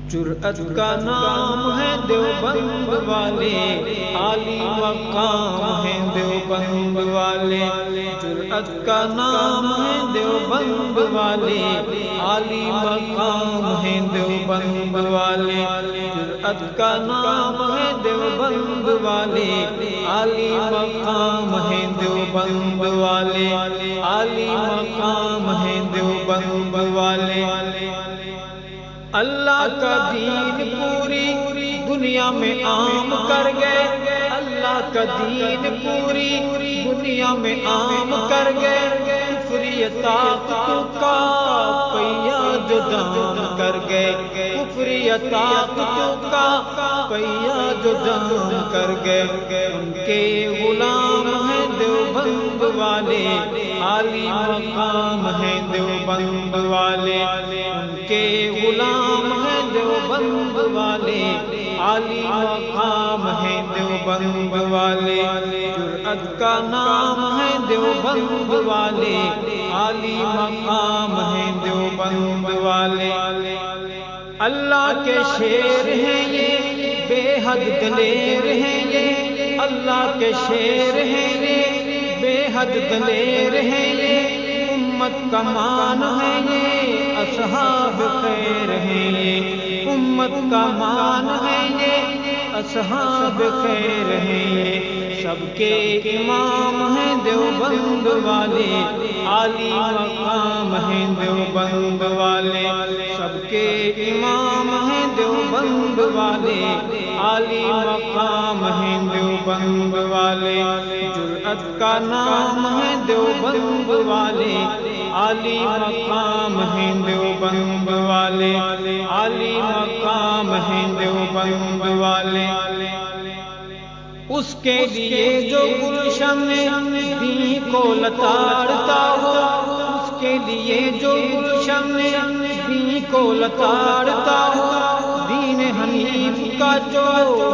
جرأت کا نام ہے دیوبند والے، عالی مقام ہے دیوبند والے۔ جرأت کا نام ہے دیوبند والے، عالی مقام ہے دیوبند والے۔ جرأت کا نام ہے دیوبند والے، عالی مقام ہے دیوبند والے، عالی مقام ہے دیوبند والے۔ اللہ کا دین پوری دنیا میں عام کر گئے، اللہ کا دین پوری دنیا میں عام کر گئے۔ کفری طاقتوں کا پہیا جو دام کر گئے، کفری طاقتوں کا پہیا جو دام کر گئے۔ ان کے غلام ہیں دیوبند والے، عالی مقام ہیں دیوبند والے۔ ان کے غلام ہیں دیوبند والے، عالی مقام ہیں دیوبند والے۔ جرأت کا نام ہے دیوبند والے، عالی مقام ہیں دیوبند والے۔ اللہ کے شیر ہیں یہ، بے حد دلیر ہیں یہ، اللہ کے شیر ہیں یہ، بے حد دلیر ہیں یہ۔ امت کا مان ہے یہ، اصحاب خیر ہیں یہ، امت کا مان ہے یہ، اصحاب خیر ہیں یہ۔ سب کے امام ہیں دیوبند والے، عالی مقام ہیں دیوبند والے۔ سب کے امام ہیں دیوبند والے، عالی مقام ہیں دیوبند والے۔ جرأت کا نام ہے دیوبند والے، عالی مقام ہیں دیوبند والے، عالی مقام ہیں دیوبند والے۔ اس کے لیے جو گلشن دین کو لتاڑتا ہو، اس کے لیے جو گلشن دین کو لتاڑتا ہو، دین حنیف کا جو